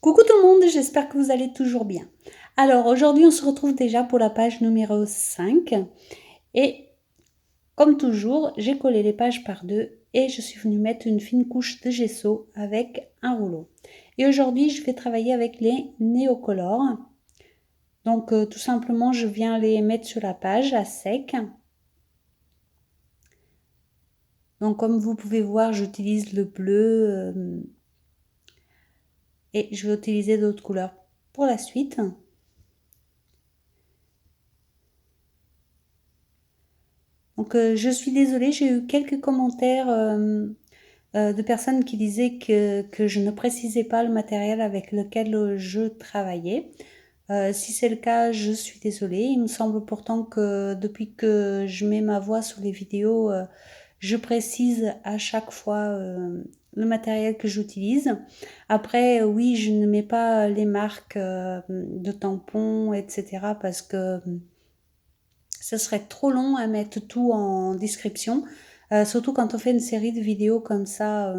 Coucou tout le monde, j'espère que vous allez toujours bien. Alors aujourd'hui on se retrouve déjà pour la page numéro 5 et comme toujours j'ai collé les pages par deux et je suis venue mettre une fine couche de gesso avec un rouleau. Et aujourd'hui je vais travailler avec les néocolores. Donc tout simplement je viens les mettre sur la page à sec. Donc comme vous pouvez voir j'utilise le bleu et je vais utiliser d'autres couleurs pour la suite. Donc je suis désolée, j'ai eu quelques commentaires de personnes qui disaient que je ne précisais pas le matériel avec lequel je travaillais. Si c'est le cas, je suis désolée. Il me semble pourtant que depuis que je mets ma voix sur les vidéos, je précise à chaque fois le matériel que j'utilise. Après, oui, je ne mets pas les marques de tampons, etc. parce que ce serait trop long à mettre tout en description, surtout quand on fait une série de vidéos comme ça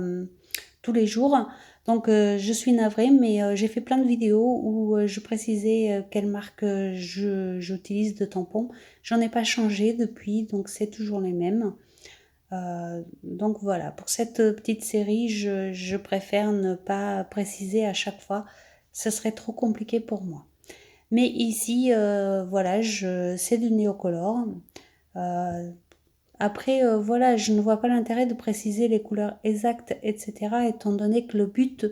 tous les jours. Donc je suis navrée, mais j'ai fait plein de vidéos où je précisais quelle marque j'utilise de tampons. J'en ai pas changé depuis, donc c'est toujours les mêmes. Donc voilà, pour cette petite série, je préfère ne pas préciser à chaque fois. Ce serait trop compliqué pour moi. Mais ici, voilà, c'est du néocolore. Euh, Après, voilà, je ne vois pas l'intérêt de préciser les couleurs exactes, etc., étant donné que le but,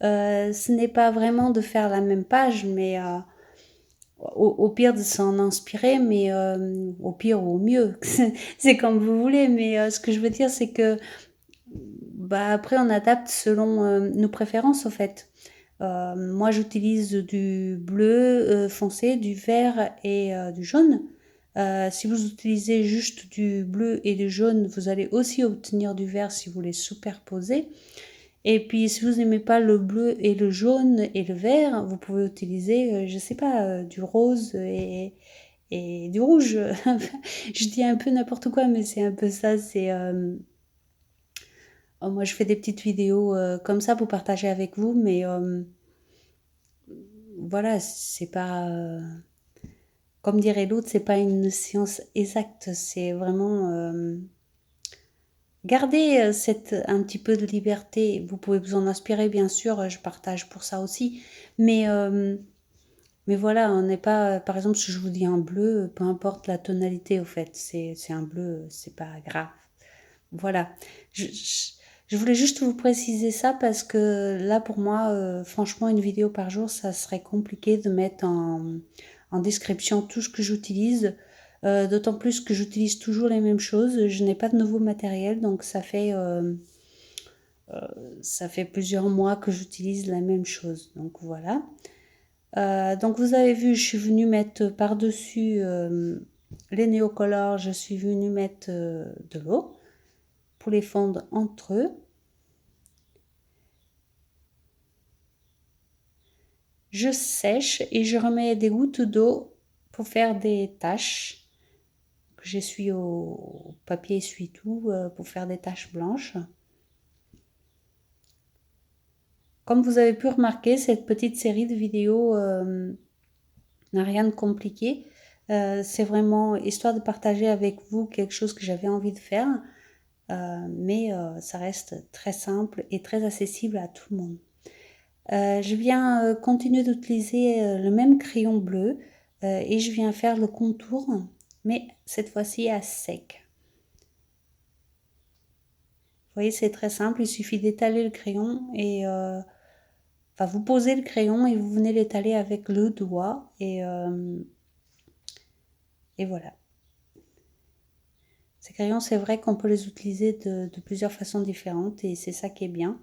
ce n'est pas vraiment de faire la même page, mais au pire de s'en inspirer, mais au pire ou au mieux, c'est comme vous voulez. Mais ce que je veux dire, c'est que bah, après, on adapte selon nos préférences, au fait. Moi, j'utilise du bleu foncé, du vert et du jaune. Si vous utilisez juste du bleu et du jaune, vous allez aussi obtenir du vert si vous les superposez. Et puis, si vous n'aimez pas le bleu et le jaune et le vert, vous pouvez utiliser, je sais pas, du rose et du rouge. Je dis un peu n'importe quoi, mais c'est un peu ça. Moi, je fais des petites vidéos comme ça pour partager avec vous, mais voilà, c'est pas, comme dirait l'autre, c'est pas une science exacte. C'est vraiment garder un petit peu de liberté. Vous pouvez vous en inspirer, bien sûr. Je partage pour ça aussi, mais euh, mais voilà, on n'est pas. Par exemple, si je vous dis un bleu, peu importe la tonalité, au fait, c'est un bleu, c'est pas grave. Voilà. Je voulais juste vous préciser ça parce que là, pour moi, franchement, une vidéo par jour, ça serait compliqué de mettre en description tout ce que j'utilise. D'autant plus que j'utilise toujours les mêmes choses. Je n'ai pas de nouveau matériel, donc ça fait plusieurs mois que j'utilise la même chose. Donc voilà. Donc vous avez vu, je suis venue mettre par-dessus les néocolores, je suis venue mettre de l'eau pour les fondre entre eux. Je sèche et je remets des gouttes d'eau pour faire des taches que j'essuie au papier essuie-tout pour faire des taches blanches. Comme vous avez pu remarquer, cette petite série de vidéos n'a rien de compliqué. C'est vraiment histoire de partager avec vous quelque chose que j'avais envie de faire, mais ça reste très simple et très accessible à tout le monde. Je viens continuer d'utiliser le même crayon bleu et je viens faire le contour, mais cette fois-ci à sec. Vous voyez, c'est très simple, il suffit d'étaler le crayon et enfin, vous posez le crayon et vous venez l'étaler avec le doigt et voilà. Ces crayons, c'est vrai qu'on peut les utiliser de plusieurs façons différentes et c'est ça qui est bien.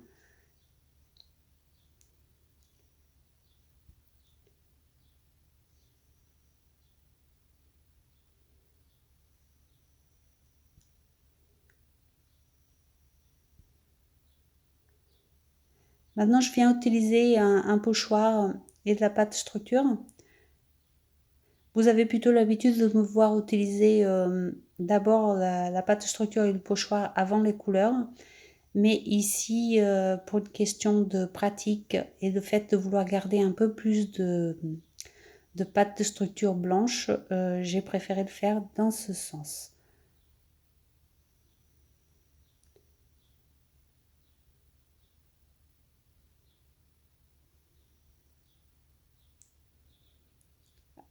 Maintenant, je viens utiliser un pochoir et de la pâte structure. Vous avez plutôt l'habitude de me voir utiliser d'abord la pâte structure et le pochoir avant les couleurs. Mais ici, pour une question de pratique et de fait de vouloir garder un peu plus de pâte de structure blanche, j'ai préféré le faire dans ce sens.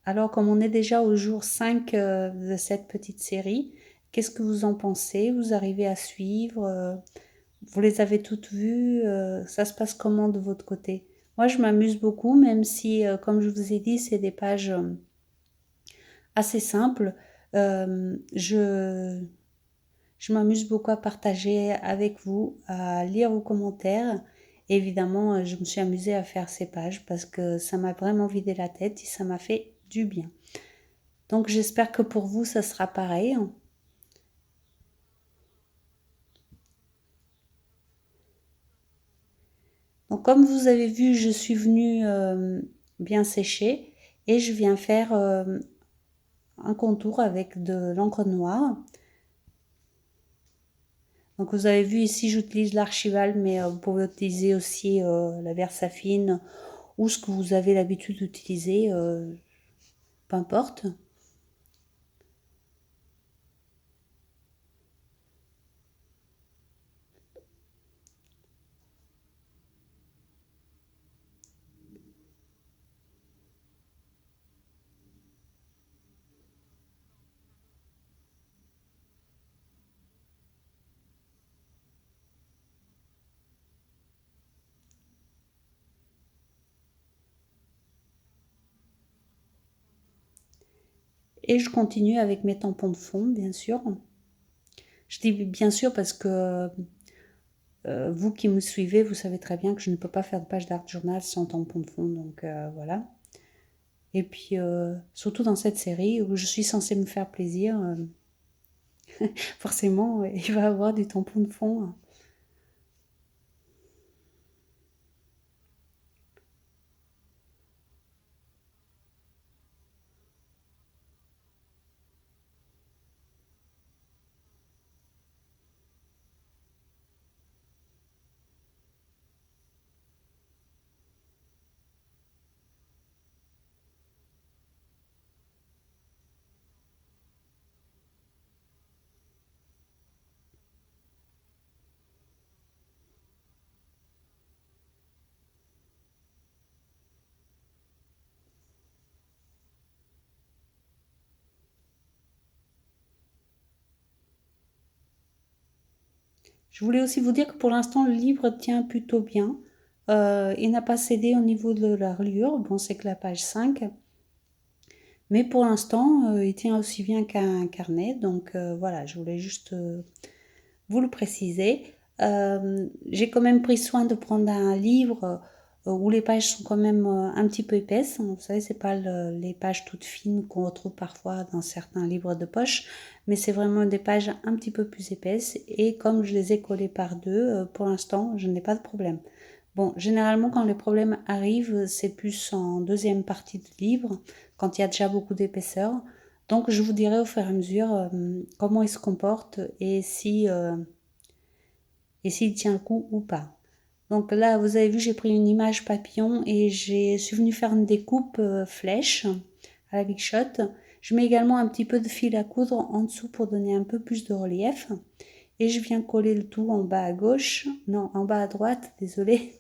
Alors, comme on est déjà au jour 5 de cette petite série, qu'est-ce que vous en pensez? Vous arrivez à suivre? Vous les avez toutes vues? Ça se passe comment de votre côté? Moi, je m'amuse beaucoup, même si, comme je vous ai dit, c'est des pages assez simples. Je m'amuse beaucoup à partager avec vous, à lire vos commentaires. Et évidemment, je me suis amusée à faire ces pages parce que ça m'a vraiment vidé la tête et ça m'a fait du bien. Donc j'espère que pour vous, ça sera pareil. Donc comme vous avez vu, je suis venue bien sécher et je viens faire un contour avec de l'encre noire. Donc vous avez vu ici, j'utilise l'archival, mais vous pouvez utiliser aussi la Versafine ou ce que vous avez l'habitude d'utiliser, peu importe. Et je continue avec mes tampons de fond, bien sûr. Je dis bien sûr parce que vous qui me suivez, vous savez très bien que je ne peux pas faire de page d'art journal sans tampon de fond, donc voilà. Et puis, surtout dans cette série où je suis censée me faire plaisir, forcément, il va y avoir du tampon de fond. Je voulais aussi vous dire que pour l'instant, le livre tient plutôt bien. Il n'a pas cédé au niveau de la reliure. Bon, c'est que la page 5. Mais pour l'instant, il tient aussi bien qu'un carnet. Donc voilà, je voulais juste vous le préciser. J'ai quand même pris soin de prendre un livre où les pages sont quand même un petit peu épaisses. Vous savez, c'est pas les pages toutes fines qu'on retrouve parfois dans certains livres de poche, mais c'est vraiment des pages un petit peu plus épaisses. Et comme je les ai collées par deux, pour l'instant, je n'ai pas de problème. Bon, généralement, quand les problèmes arrivent, c'est plus en deuxième partie de livre, quand il y a déjà beaucoup d'épaisseur. Donc, je vous dirai au fur et à mesure comment il se comporte et s'il tient le coup ou pas. Donc là, vous avez vu, j'ai pris une image papillon et je suis venue faire une découpe flèche à la Big Shot. Je mets également un petit peu de fil à coudre en dessous pour donner un peu plus de relief. Et je viens coller le tout en bas à gauche. Non, en bas à droite, désolé.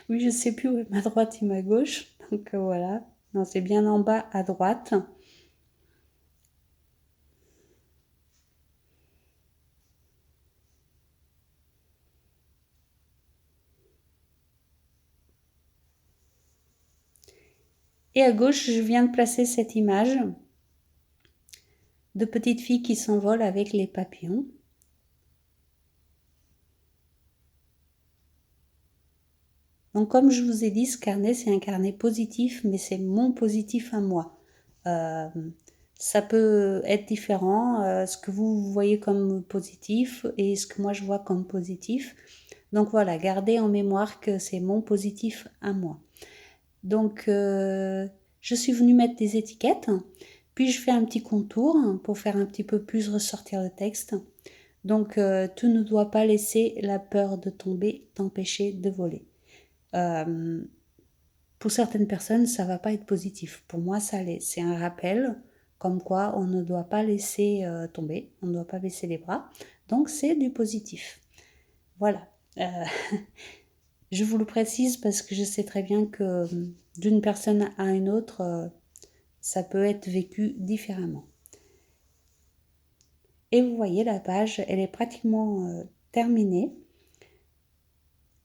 Oui, je sais plus où est ma droite et ma gauche. Donc voilà. Non, c'est bien en bas à droite. Et à gauche, je viens de placer cette image de petite fille qui s'envole avec les papillons. Donc comme je vous ai dit, ce carnet, c'est un carnet positif, mais c'est mon positif à moi. Euh, Ça peut être différent, ce que vous voyez comme positif et ce que moi je vois comme positif. Donc voilà, gardez en mémoire que c'est mon positif à moi. Donc je suis venue mettre des étiquettes, puis je fais un petit contour pour faire un petit peu plus ressortir le texte. Donc, tu ne dois pas laisser la peur de tomber t'empêcher de voler. Pour certaines personnes, ça va pas être positif. Pour moi, ça l'est. C'est un rappel comme quoi on ne doit pas laisser tomber, on ne doit pas baisser les bras. Donc, c'est du positif. Voilà. Je vous le précise parce que je sais très bien que d'une personne à une autre, ça peut être vécu différemment. Et vous voyez, la page, elle est pratiquement terminée.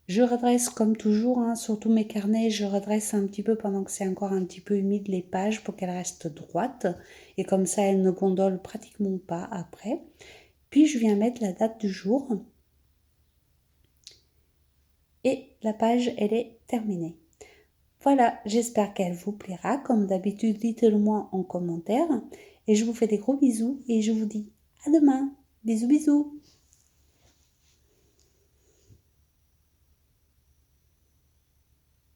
Je redresse comme toujours, hein, sur tous mes carnets, je redresse un petit peu pendant que c'est encore un petit peu humide les pages pour qu'elles restent droites. Et comme ça, elles ne gondolent pratiquement pas après. Puis je viens mettre la date du jour. Et la page, elle est terminée. Voilà, j'espère qu'elle vous plaira. Comme d'habitude, dites-le moi en commentaire. Et je vous fais des gros bisous et je vous dis à demain. Bisous bisous.